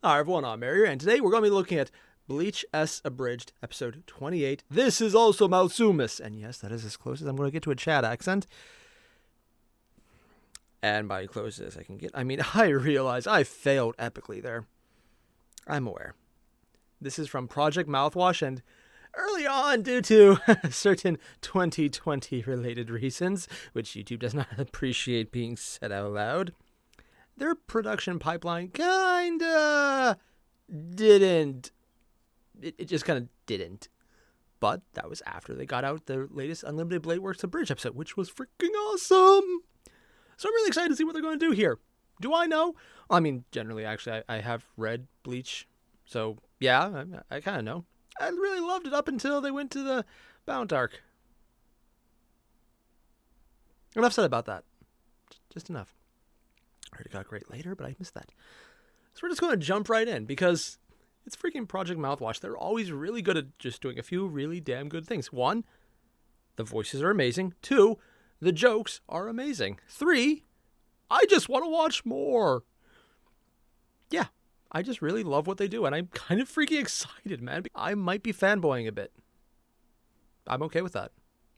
Hi everyone, I'm Airier, and today we're going to be looking at Bleach S Abridged, episode 28. This is also Malsumis, and yes, that is as close as I'm going to get to a Chad accent. And by close as I can get, I mean, I realize I failed epically there. I'm aware. This is from Project Mouthwash, and early on, due to certain 2020 related reasons, which YouTube does not appreciate being said out loud, their production pipeline kinda didn't. It just kind of didn't. But that was after they got out their latest Unlimited Blade Works Abridged episode, which was freaking awesome. So I'm really excited to see what they're going to do here. Do I know? I mean, generally, actually, I have read Bleach. So, yeah, I kind of know. I really loved it up until they went to the Bound arc. Enough said about that. Just enough. I heard it got great later, but I missed that. So we're just going to jump right in because it's freaking Project Mouthwash. They're always really good at just doing a few really damn good things. 1, the voices are amazing. 2, the jokes are amazing. 3, I just want to watch more. Yeah, I just really love what they do, and I'm kind of freaking excited, man. I might be fanboying a bit. I'm okay with that.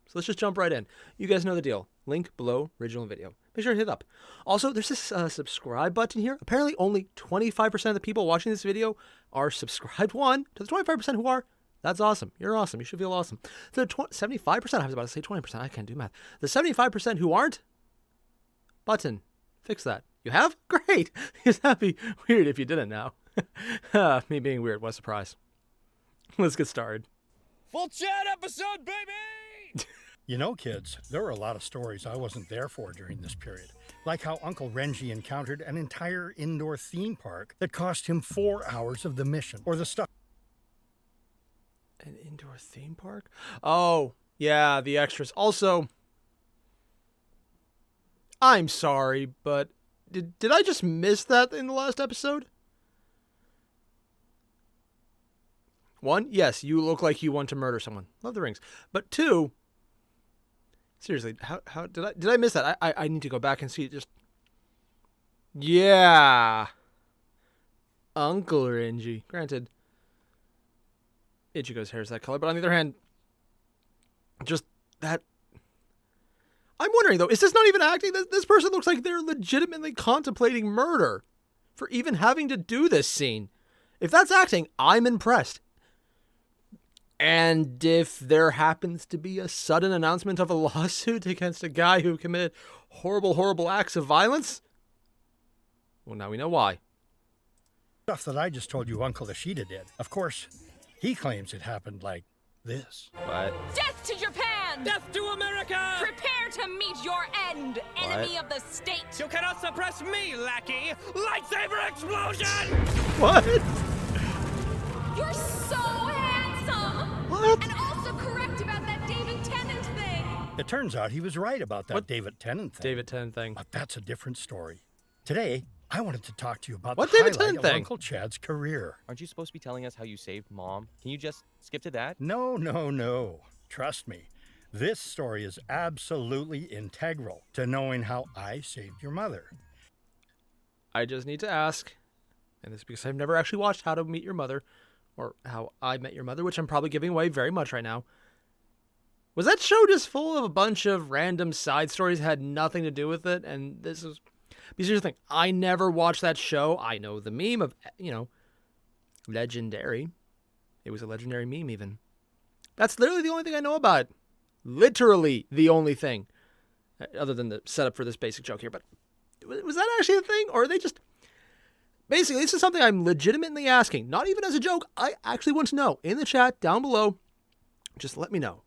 So let's just jump right in. You guys know the deal. Link below original video. Make sure to hit it up. Also, there's this subscribe button here. Apparently, only 25% of the people watching this video are subscribed. 1, to the 25% who are, that's awesome. You're awesome. You should feel awesome. To the 75%, I was about to say 20%. I can't do math. The 75% who aren't, button. Fix that. You have? Great. That'd be weird if you didn't now. Me being weird. What a surprise. Let's get started. Full chat episode, baby! You know, kids, there were a lot of stories I wasn't there for during this period. Like how Uncle Renji encountered an entire indoor theme park that cost him 4 hours of the mission. Or the stuff. An indoor theme park? Oh, yeah, the extras. Also, I'm sorry, but did I just miss that in the last episode? 1, yes, you look like you want to murder someone. Love the rings. But 2, seriously, how did I miss that? I need to go back and see it. Just, yeah, Uncle Renji. Granted, Ichigo's hair is that color, but on the other hand, just that. I'm wondering though, is this not even acting? This person looks like they're legitimately contemplating murder for even having to do this scene. If that's acting, I'm impressed. And if there happens to be a sudden announcement of a lawsuit against a guy who committed horrible, horrible acts of violence, well, now we know why. Stuff that I just told you Uncle Ishida did. Of course, he claims it happened like this. What? Death to Japan! Death to America! Prepare to meet your end, enemy of the state! You cannot suppress me, lackey! Lightsaber explosion! What? You're so handsome! What? And also correct about that David Tennant thing! It turns out he was right about that What? David Tennant thing. David Tennant thing. But that's a different story. Today, I wanted to talk to you about What the David highlight Tennant of thing? Uncle Chad's career. Aren't you supposed to be telling us how you saved Mom? Can you just skip to that? No. Trust me. This story is absolutely integral to knowing how I saved your mother. I just need to ask, and this is because I've never actually watched How to Meet Your Mother, or How I Met Your Mother, which I'm probably giving away very much right now. Was that show just full of a bunch of random side stories that had nothing to do with it? And this is, because here's the thing, I never watched that show. I know the meme of, legendary. It was a legendary meme even. That's literally the only thing I know about it. Literally the only thing. Other than the setup for this basic joke here. But was that actually a thing? Or are they just... Basically, this is something I'm legitimately asking. Not even as a joke. I actually want to know. In the chat down below, just let me know.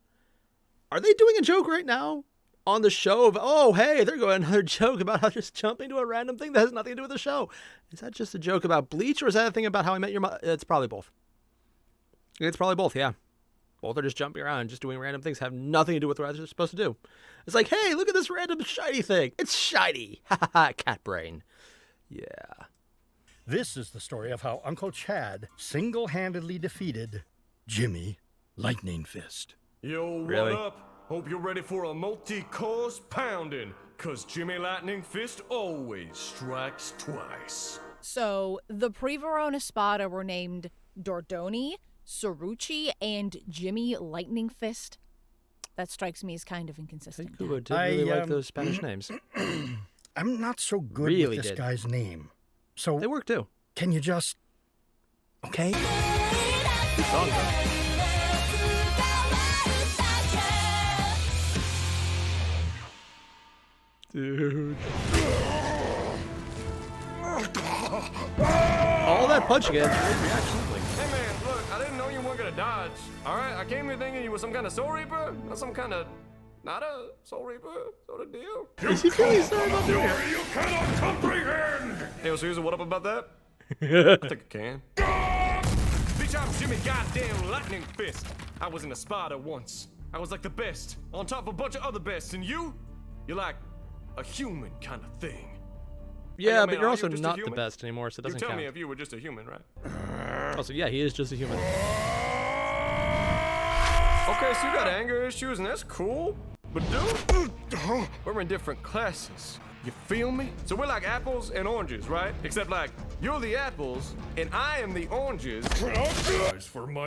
Are they doing a joke right now on the show of, oh, hey, they're going another joke about how just jumping to a random thing that has nothing to do with the show? Is that just a joke about Bleach, or is that a thing about How I Met Your Mother? It's probably both. It's probably both, yeah. Both are just jumping around and just doing random things that have nothing to do with what they're supposed to do. It's like, hey, look at this random shiny thing. It's shiny. Ha ha, cat brain. Yeah. This is the story of how Uncle Chad single-handedly defeated Jimmy Lightning Fist. Yo, what Really? up? Hope you're ready for a multi-course pounding, cause Jimmy Lightning Fist always strikes twice. So the pre-Verona Spada were named Dordoni, Cerrucci, and Jimmy Lightning Fist. That strikes me as kind of inconsistent. Kubo did really like those Spanish names. I'm not so good Really with this did. guy's name. So They work too. can you just... Okay? Good song, though. Dude. All that punching and great reaction. Hey man, look, I didn't know you weren't gonna dodge. Alright, I came here thinking you were some kind of Soul Reaper, not some kind of, not a Soul Reaper sort of deal. Is he really sorry about doing it? You cannot comprehend! Hey, yo, Susan, what up about that? I think I can. Bitch, I'm Jimmy goddamn Lightning Fist. I was in a Spada once. I was like the best, on top of a bunch of other bests, and you're like a human kind of thing. Yeah, man, but you're are also you just a not the human? best anymore, so it You doesn't tell count. me if you were just a human, right? Also, yeah, he is just a human. Okay, so you got anger issues, and that's cool. But dude, we're in different classes. You feel me? So we're like apples and oranges, right? Except like, you're the apples, and I am the oranges. For my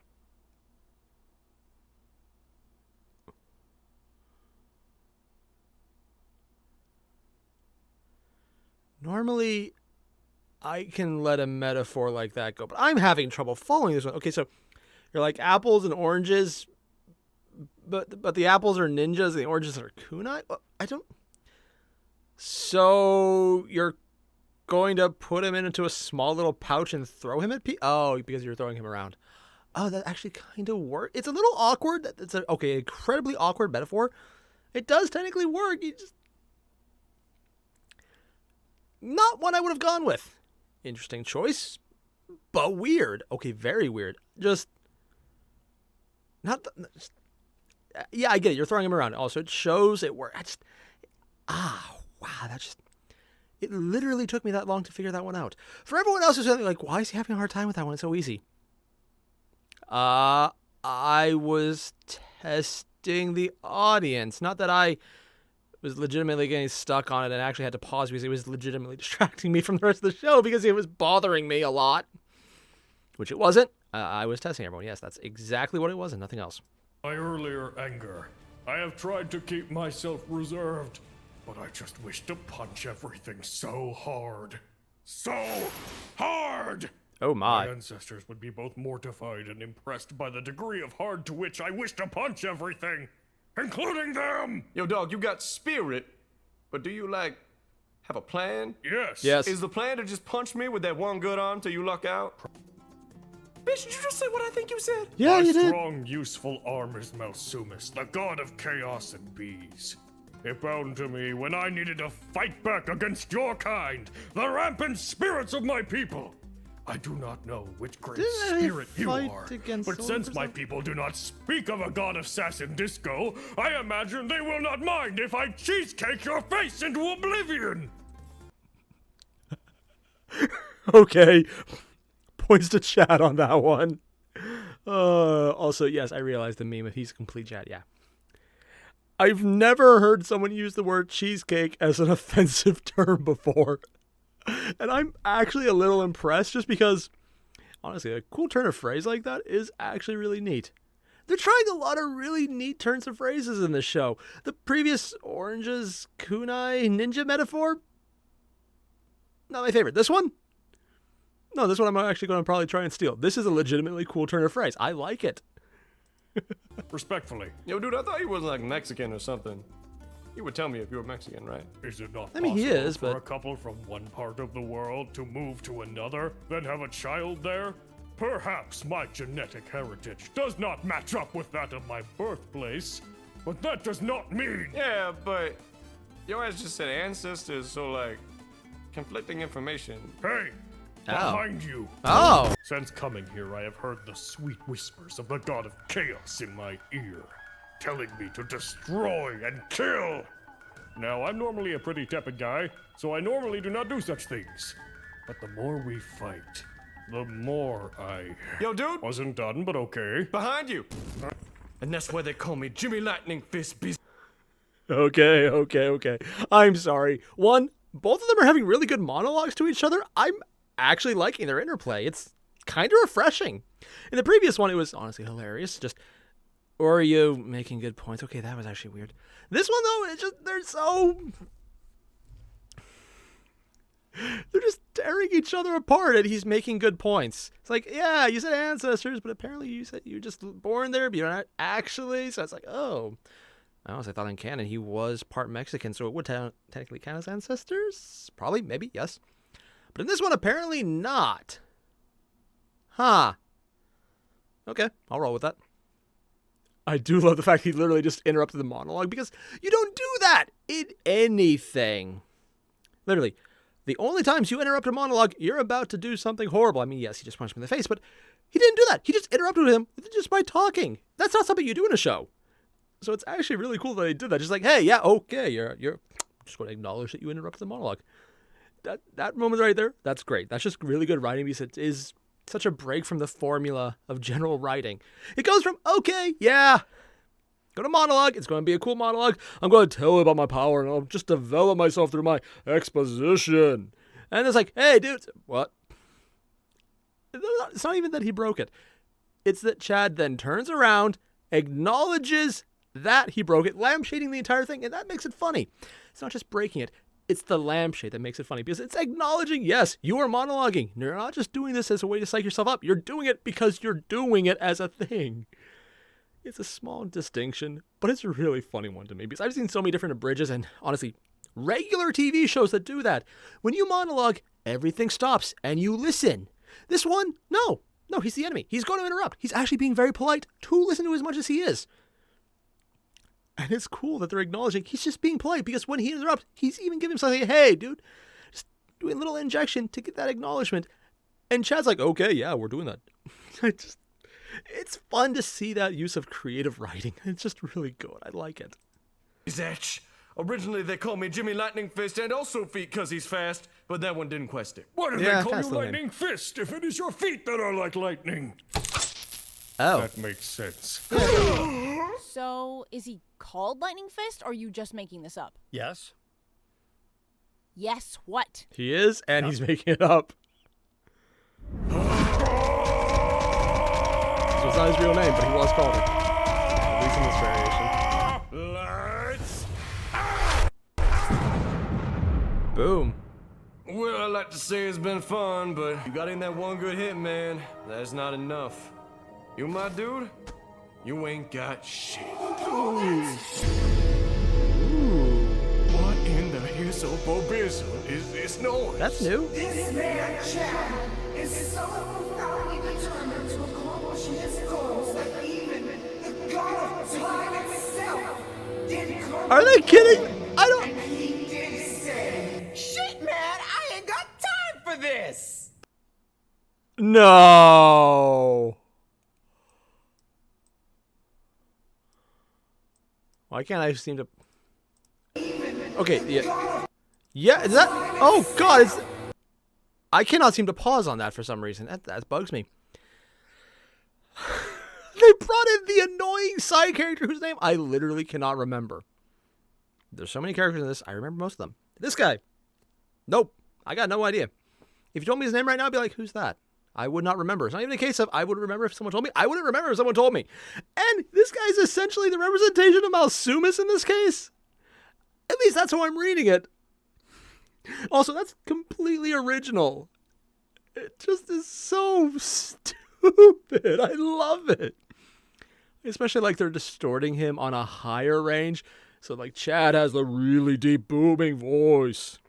Normally, I can let a metaphor like that go, but I'm having trouble following this one. Okay, so you're like apples and oranges, but the apples are ninjas and the oranges are kunai? Well, I don't... So you're going to put him into a small little pouch and throw him at Oh, because you're throwing him around. Oh, that actually kind of works. It's a little awkward. It's an incredibly awkward metaphor. It does technically work. You just... Not one I would have gone with. Interesting choice, but weird. Okay, very weird. Just not. Yeah, I get it. You're throwing him around. Also, it shows it works. Wow, that just... It literally took me that long to figure that one out. For everyone else who's like, why is he having a hard time with that one? It's so easy. I was testing the audience. Not that I was legitimately getting stuck on it and actually had to pause because it was legitimately distracting me from the rest of the show because it was bothering me a lot. Which it wasn't. I was testing everyone. Yes, that's exactly what it was and nothing else. My earlier anger. I have tried to keep myself reserved, but I just wish to punch everything so hard. So hard! Oh My my. ancestors would be both mortified and impressed by the degree of hard to which I wish to punch everything, including them! Yo, dog, you got spirit, but do you like have a plan? Yes. Yes. Is the plan to just punch me with that one good arm till you luck out? Bitch, did you just say what I think you said? Yeah, My you did. strong, useful arm is Malsumis, the god of chaos and bees. It bound to me when I needed to fight back against your kind, the rampant spirits of my people. I do not know which great Didn't I spirit you fight are, against but Soul since or my something? people do not speak of a god of sass and disco, I imagine they will not mind if I cheesecake your face into oblivion. Okay. Points to chat on that one. Also, yes, I realized the meme of he's a complete chat, yeah. I've never heard someone use the word cheesecake as an offensive term before. And I'm actually a little impressed just because, honestly, a cool turn of phrase like that is actually really neat. They're trying a lot of really neat turns of phrases in this show. The previous oranges, kunai, ninja metaphor, not my favorite. This one? No, this one I'm actually going to probably try and steal. This is a legitimately cool turn of phrase. I like it. Respectfully, Yo, dude, I thought he was like Mexican or something. You would tell me if you were Mexican, right? is it not I mean, he possible is, for but- a couple from one part of the world to move to another, then have a child there? Perhaps my genetic heritage does not match up with that of my birthplace, but that does not mean... Yeah, but your ass just said ancestors, so like conflicting information. Hey! Oh. Behind you! Oh! Since coming here, I have heard the sweet whispers of the god of chaos in my ear, telling me to destroy and kill! Now, I'm normally a pretty tepid guy, so I normally do not do such things. But the more we fight, the more I... Yo, dude, Wasn't done, but okay. behind you. And that's why they call me Jimmy Lightning Fist. Okay. I'm sorry. One, both of them are having really good monologues to each other. I'm actually liking their interplay. It's kind of refreshing. In the previous one, it was honestly hilarious. Just, or are you making good points? Okay, that was actually weird. This one, though, it's just, they're just tearing each other apart, and he's making good points. It's like, yeah, you said ancestors, but apparently you said you're just born there, but you're not actually. So it's like, oh. I honestly thought in canon he was part Mexican, so it would technically count as ancestors? Probably, maybe, yes. But in this one, apparently not. Huh. Okay, I'll roll with that. I do love the fact he literally just interrupted the monologue, because you don't do that in anything. Literally. The only times you interrupt a monologue, you're about to do something horrible. I mean, yes, he just punched him in the face, but he didn't do that. He just interrupted him just by talking. That's not something you do in a show. So it's actually really cool that they did that. Just like, hey, yeah, okay, you're just going to acknowledge that you interrupted the monologue. That moment right there, that's great. That's just really good writing, because it is such a break from the formula of general writing. It goes from, okay, yeah, go to monologue. It's going to be a cool monologue. I'm going to tell you about my power, and I'll just develop myself through my exposition. And it's like, hey, dude, what? It's not even that he broke it. It's that Chad then turns around, acknowledges that he broke it, lampshading the entire thing, and that makes it funny. It's not just breaking it. It's the lampshade that makes it funny, because it's acknowledging, yes, you are monologuing. You're not just doing this as a way to psych yourself up. You're doing it because you're doing it as a thing. It's a small distinction, but it's a really funny one to me, because I've seen so many different Abridges and, honestly, regular TV shows that do that. When you monologue, everything stops, and you listen. This one, no, he's the enemy. He's going to interrupt. He's actually being very polite to listen to as much as he is. And it's cool that they're acknowledging he's just being polite, because when he interrupts, he's even giving himself, hey, dude, just doing a little injection to get that acknowledgement. And Chad's like, okay, yeah, we're doing that. It's fun to see that use of creative writing. It's just really good. I like it. Zach. Originally, they called me Jimmy Lightning Fist and also Feet because he's fast, but that one didn't quest it. Why do Yeah, they call fast you lane. Lightning Fist if it is your feet that are like lightning? Oh. That makes sense. So, is he called Lightning Fist, or are you just making this up? Yes? Yes, what? He is, and he's making it up. So it's not his real name, but he was called it. At least in this variation. Lights. Boom. Well, I'd like to say it's been fun, but you got in that one good hit, man. That's not enough. You my dude? You ain't got shit. What in the hizzle-bo-bizzle is this noise? That's new. This man, Chad, is so thoroughly determined to accomplish his goals that even the god of time itself didn't come. Are they kidding? I don't. And he did say, Shit, man, I ain't got time for this! No. Why can't I seem to? Okay, yeah. Yeah, is that? Oh God, it's. I cannot seem to pause on that for some reason. That bugs me. They brought in the annoying side character whose name I literally cannot remember. There's so many characters in this, I remember most of them. This guy. Nope. I got no idea. If you told me his name right now, I'd be like, who's that? I would not remember. It's not even a case of I would remember if someone told me. I wouldn't remember if someone told me. And this guy's essentially the representation of Malsumis in this case. At least that's how I'm reading it. Also, that's completely original. It just is so stupid. I love it. Especially like they're distorting him on a higher range. So like Chad has the really deep booming voice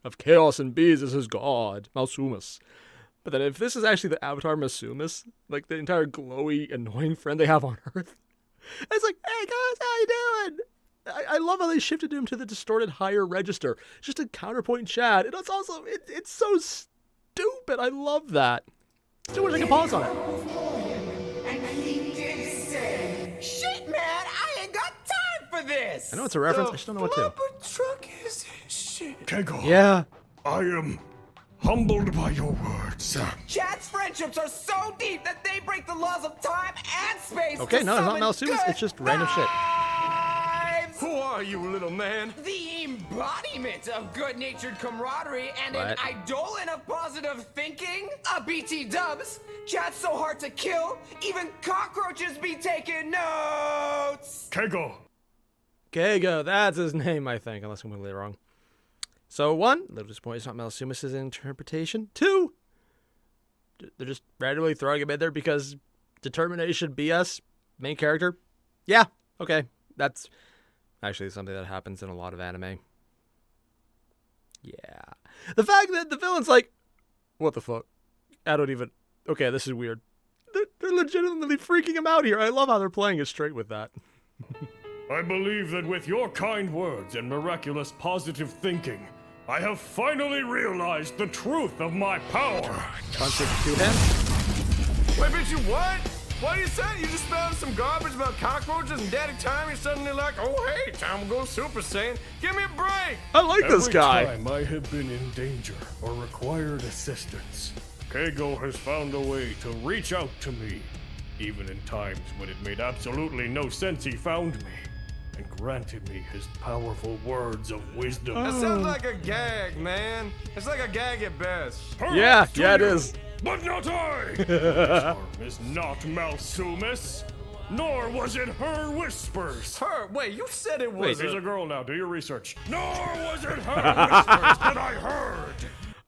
of chaos and bees as his god, Malsumis. But then if this is actually the avatar Malsumis, like the entire glowy, annoying friend they have on Earth, it's like, hey guys, how you doing? I love how they shifted him to the distorted higher register, just to counterpoint Chad. And it's also, it's so stupid. I love that. Still wish I could pause on it. and he did say, Shit, man, I ain't got time for this! I know it's a reference, I just don't know what to. Flopper truck is shit. Kegel, Yeah. I am humbled by your words. Chad's friendships are so deep that they break the laws of time and space. Okay, to no, it's not summon Malsumis, good it's just random shit. times! Who are you, little man? The embodiment of good-natured camaraderie and an What? eidolon of positive thinking. BT dubs. Chat's so hard to kill, even cockroaches be taking notes. Kego. Keigo, that's his name, I think, unless I'm completely wrong. So, 1, a little disappointed it's not Malsumis' interpretation. 2, they're just randomly throwing him in there because determination BS, main character. Yeah, okay. That's actually something that happens in a lot of anime. Yeah. The fact that the villain's like, what the fuck? I don't even... Okay, this is weird. They're legitimately freaking him out here. I love how they're playing it straight with that. I believe that with your kind words and miraculous positive thinking, I have finally realized the truth of my power. Punch it to him. Wait, bitch, you what? What do you say? You just spelled some garbage about cockroaches and Daddy Time. You're suddenly like, oh hey, time to go Super Saiyan. Give me a break. I like this guy. Every time I have been in danger or required assistance, Keigo has found a way to reach out to me. Even in times when it made absolutely no sense, he found me and granted me his powerful words of wisdom. That sounds like a gag, man. It's like a gag at best. Yeah, it is. But not I! This arm is not Malsumis, nor was it her whispers. Her? Wait, you said it was. She's a girl now, do your research. Nor was it her whispers that I heard.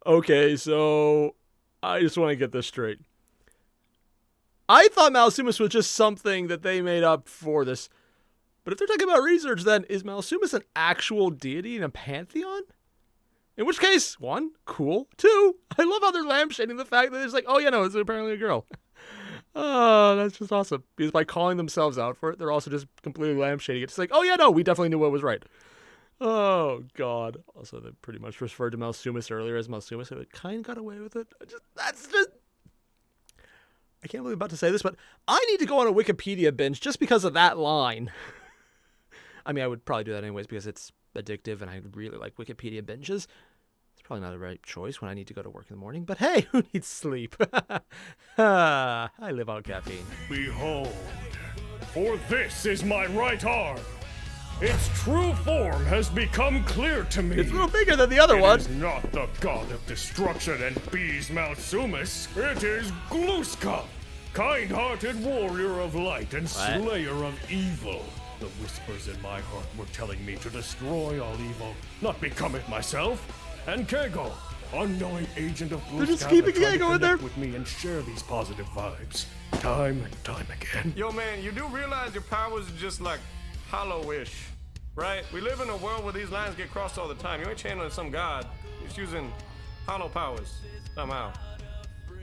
Okay, so I just want to get this straight. I thought Malsumis was just something that they made up for this. But if they're talking about research, then is Malsumis an actual deity in a pantheon? In which case, 1, cool. 2, I love how they're lampshading the fact that it's like, oh yeah, no, it's apparently a girl. Oh, that's just awesome. Because by calling themselves out for it, they're also just completely lampshading it. It's like, oh yeah, no, we definitely knew what was right. Oh, God. Also, they pretty much referred to Malsumis earlier as Malsumis, so it kind of got away with it. I can't believe I'm about to say this, but I need to go on a Wikipedia binge just because of that line. I mean, I would probably do that anyways because it's addictive and I really like Wikipedia binges. It's probably not the right choice when I need to go to work in the morning, but hey, who needs sleep? I live on caffeine. Behold, for this is my right arm. Its true form has become clear to me. It's a little bigger than the other one. It is not the god of destruction and bees Malsumis. It is Gluska, kind-hearted warrior of light and slayer of evil. The whispers in my heart were telling me to destroy all evil, not become it myself. And Keigo, unknowing agent of Gluska, they're just keeping Keigo in there with me and share these positive vibes, time and time again. Yo, man, you do realize your powers are just like hollow-ish, right? We live in a world where these lines get crossed all the time. You ain't channeling some god. You're just using hollow powers somehow,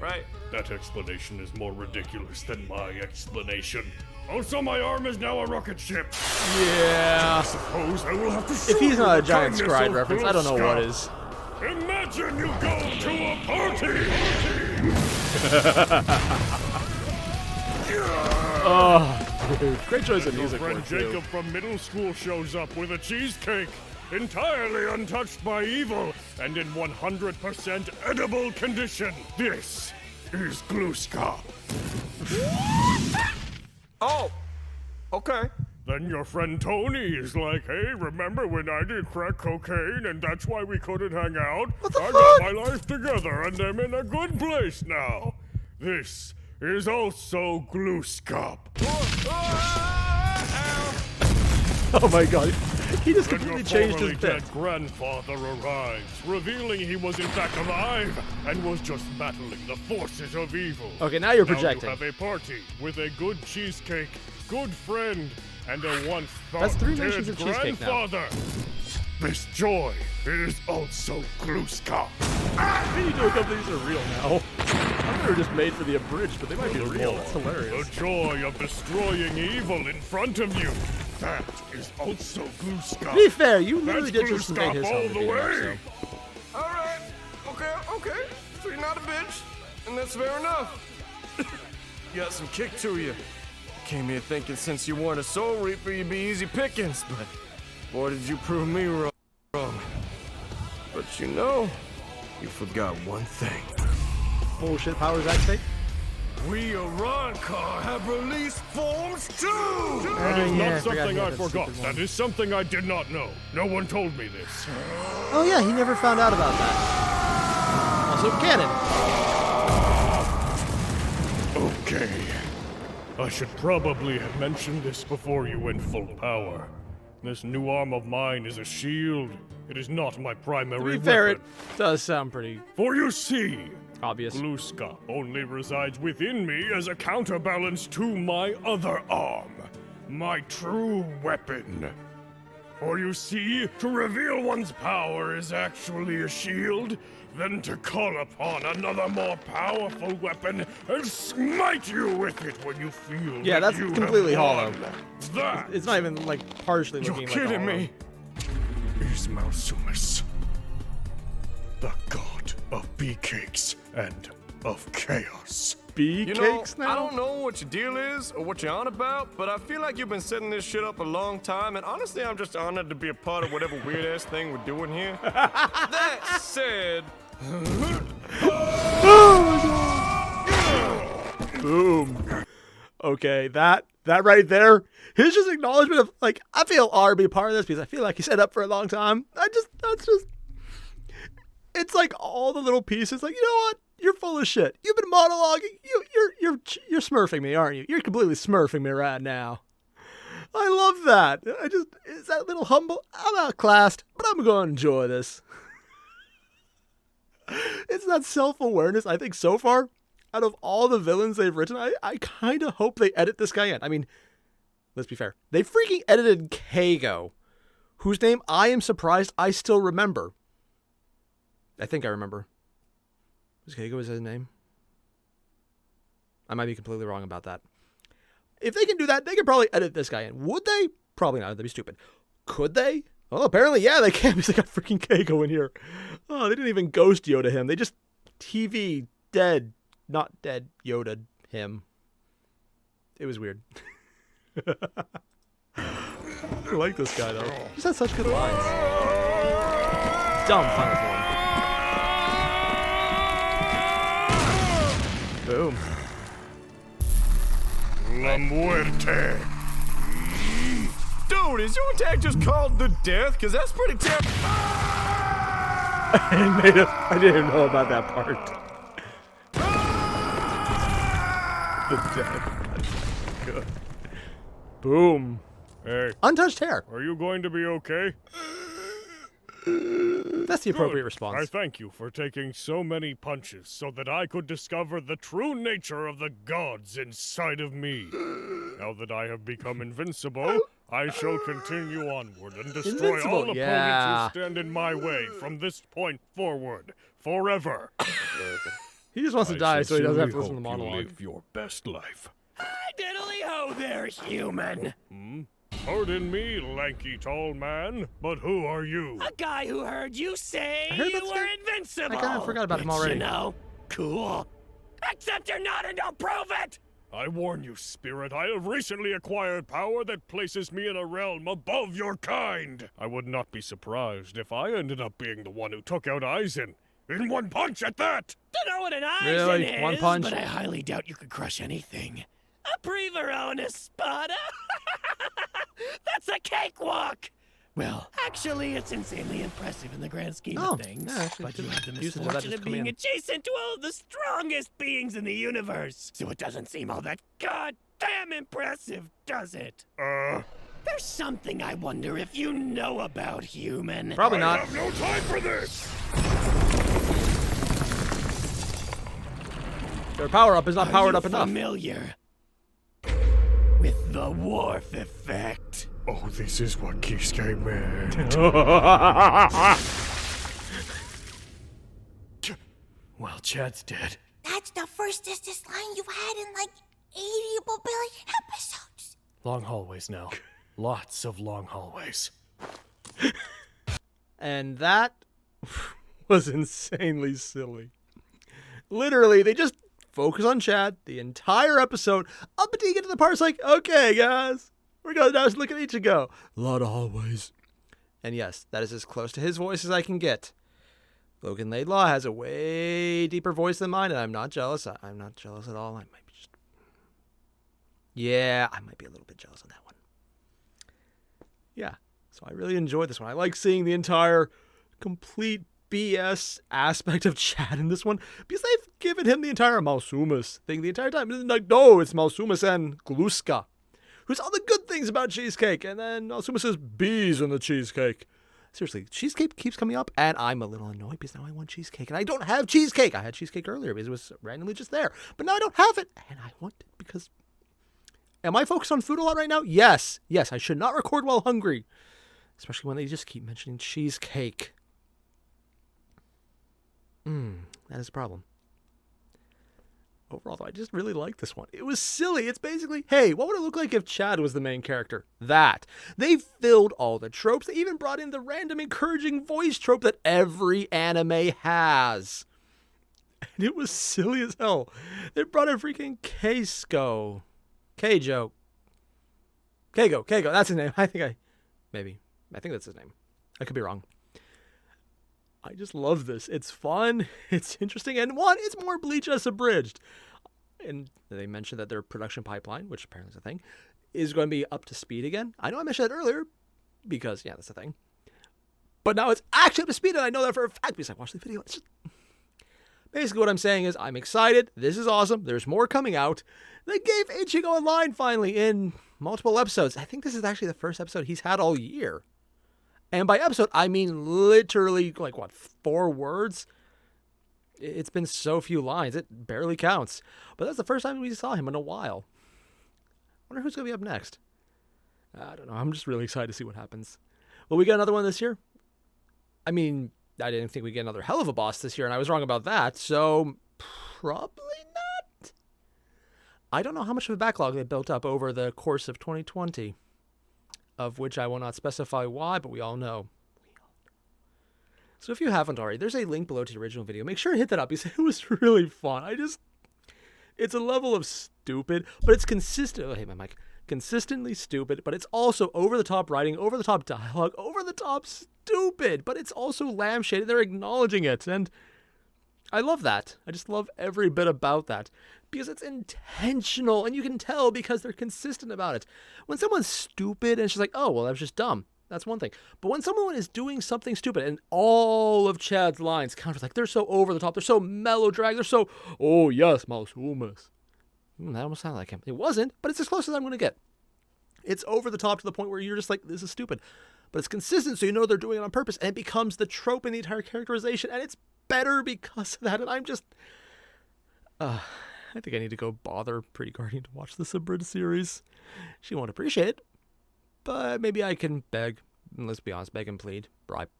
right? That explanation is more ridiculous than my explanation. Also, my arm is now a rocket ship. Yeah. I suppose I will have to show if he's not a you giant the scribe kindness reference, of I don't know what Gluska. is. Imagine you go to a party. Oh, dude. Great choice of Your music friend for it, too. Jacob from middle school shows up with a cheesecake, entirely untouched by evil and in 100% edible condition. This is Gluska. Oh, okay. Then your friend Tony is like, hey, remember when I did crack cocaine and that's why we couldn't hang out? I got my life together and I'm in a good place now. This is also Gluska. Oh my god. He just When completely your changed his formerly bit. dead grandfather arrives, revealing he was in fact alive and was just battling the forces of evil. Okay, now you're Now projecting. you have a party with a good cheesecake, good friend, and a once thought That's 3 dead mentions of cheesecake now. grandfather. This joy is also Gluska. Maybe you do a couple of these are real now. I thought they were just made for the abridged, but they might be real. That's hilarious. The joy of destroying evil in front of you. That is also Gluska. To be fair, you literally That's did just make his Gluska home all the way. All right. Okay. So you're not a bitch, and that's fair enough. You got some kick to you. Came here thinking since you weren't a soul reaper, you'd be easy pickings, but boy, did you prove me wrong. But you forgot one thing. Bullshit powers activate. We Arankar have released forms too! That is yeah, not something I that forgot. stupid one. That is something I did not know. No one told me this. Oh yeah, he never found out about that. Also canon. Okay. I should probably have mentioned this before you went full power. This new arm of mine is a shield. It is not my primary To be fair, it weapon. does sound pretty For you see, obvious. Gluska only resides within me as a counterbalance to my other arm, my true weapon. For you see, to reveal one's power is actually a shield, then to call upon another more powerful weapon and smite you with it when you feel Yeah, that that's you completely have hollow. won. That It's not even like partially You're looking kidding like me. is Malsumis, the god of bee cakes and of chaos. Bee You know, cakes now? I don't know what your deal is or what you're on about, but I feel like you've been setting this shit up a long time, and honestly, I'm just honored to be a part of whatever weird-ass thing we're doing here. That said... Boom. Okay, that right there, his just acknowledgement of like, I feel honored to be a part of this because I feel like he set up for a long time. It's like all the little pieces. Like, you know what? You're full of shit. You've been monologuing. You're smurfing me, aren't you? You're completely smurfing me right now. I love that. Is that a little humble? I'm outclassed, but I'm going to enjoy this. It's that self-awareness, I think, so far, out of all the villains they've written, I kind of hope they edit this guy in. I mean, let's be fair. They freaking edited Kago, whose name I am surprised I still remember. I think I remember. Was Kago his name? I might be completely wrong about that. If they can do that, they could probably edit this guy in. Would they? Probably not. That'd be stupid. Could they? Well, apparently, yeah, they can because they got freaking Kago in here. Oh, they didn't even ghost Yoda him. They just TV dead, not dead Yoda him. It was weird. I like this guy, though. He's had such good lines. Dumb final form. Boom. La muerte. Dude, is your attack just called the death? Because that's pretty terrible. I didn't know about that part. The death. Good. Boom. Hey, Untouched hair. are you going to be okay? That's the appropriate Good. response. I thank you for taking so many punches so that I could discover the true nature of the gods inside of me. Now that I have become invincible, I shall continue onward and destroy Invincible, all opponents yeah. who stand in my way from this point forward, forever. He just wants to die so he doesn't have to listen to the hope you monologue. live your best life. Diddly-ho there, human! Pardon me, lanky tall man, but who are you? A guy who heard you say I heard you that's were it. invincible! I kinda forgot about him Which, already. You know, cool. Except you're not, and don't prove it! I warn you, Spirit, I have recently acquired power that places me in a realm above your kind. I would not be surprised if I ended up being the one who took out Aizen. In one punch at that! Don't know what an Aizen Really? is, One punch? but I highly doubt you could crush anything. A Preverona Espada? That's a cakewalk! Well, actually, it's insanely impressive in the grand scheme Oh, of things. yeah, actually, but you have the usage of that misfortune just of come being in. adjacent to all of the strongest beings in the universe. So it doesn't seem all that goddamn impressive, does it? There's something I wonder if you know about, human. Probably I not. have no time for this! Their power up is not Are powered you up enough. familiar with the Worf effect? Oh, this is what Kisuke meant. Well, Chad's dead. That's the fastest line you've had in like 80 billion episodes. Long hallways now. Lots of long hallways. And that was insanely silly. Literally, they just focus on Chad the entire episode up until you get to the part it's like, okay, guys, we're going to just look at each and go, a lot of hallways. And yes, that is as close to his voice as I can get. Logan Laidlaw has a way deeper voice than mine, and I'm not jealous. I'm not jealous at all. I might be just... Yeah, I might be a little bit jealous on that one. Yeah, so I really enjoyed this one. I like seeing the entire complete BS aspect of Chad in this one, because they've given him the entire Malsumis thing the entire time. It's like, no, it's Malsumis and Gluska, who's all the good things about cheesecake, and then Malsumis says bees in the cheesecake. Seriously, cheesecake keeps coming up, and I'm a little annoyed because now I want cheesecake, and I don't have cheesecake. I had cheesecake earlier because it was randomly just there, but now I don't have it, and I want it because... Am I focused on food a lot right now? Yes. Yes, I should not record while hungry, especially when they just keep mentioning cheesecake. That is a problem. Overall, though, I just really like this one. It was silly. It's basically, hey, what would it look like if Chad was the main character? That. They filled all the tropes. They even brought in the random encouraging voice trope that every anime has. And it was silly as hell. They brought in freaking Keigo. Keigo, that's his name. I think that's his name. I could be wrong. I just love this. It's fun, it's interesting, and it's more Bleach as Abridged. And they mentioned that their production pipeline, which apparently is a thing, is going to be up to speed again. I know I mentioned that earlier, because, yeah, that's a thing. But now it's actually up to speed, and I know that for a fact because I watched the video. It's just... Basically what I'm saying is I'm excited. This is awesome. There's more coming out. They gave Ichigo a line finally in multiple episodes. I think this is actually the first episode he's had all year. And by episode, I mean literally, 4 words? It's been so few lines, it barely counts. But that's the first time we saw him in a while. I wonder who's going to be up next. I don't know. I'm just really excited to see what happens. Will we get another one this year? I mean, I didn't think we'd get another hell of a boss this year, and I was wrong about that, so probably not. I don't know how much of a backlog they built up over the course of 2020. Of which I will not specify why, but we all know. So if you haven't already, there's a link below to the original video. Make sure to hit that up because it was really fun. It's a level of stupid, but it's consistent. Oh, hey, my mic. Consistently stupid, but it's also over-the-top writing, over-the-top dialogue, over-the-top stupid, but it's also lampshaded. They're acknowledging it, and I love that. I just love every bit about that. Because it's intentional, and you can tell because they're consistent about it. When someone's stupid and it's just like, oh, well, that was just dumb, that's one thing. But when someone is doing something stupid, and all of Chad's lines counter, like, they're so over the top, they're so melodramatic, they're so, oh, yes, Malsumis. That almost sounded like him. It wasn't, but it's as close as I'm going to get. It's over the top to the point where you're just like, this is stupid. But it's consistent, so you know they're doing it on purpose, and it becomes the trope in the entire characterization, and it's better because of that, and I'm just... I think I need to go bother Pretty Guardian to watch this Abridged series. She won't appreciate it, but maybe I can beg, and let's be honest, beg and plead,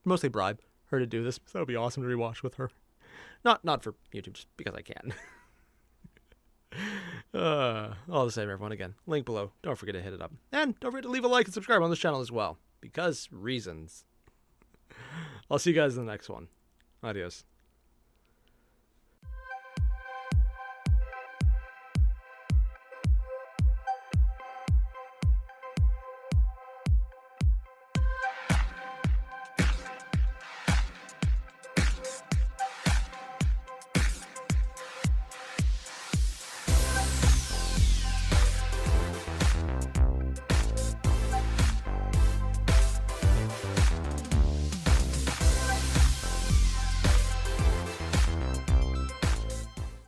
mostly bribe her to do this. So that would be awesome to rewatch with her. Not for YouTube, just because I can. All the same, everyone, again, link below. Don't forget to hit it up. And don't forget to leave a like and subscribe on this channel as well, because reasons. I'll see you guys in the next one. Adios.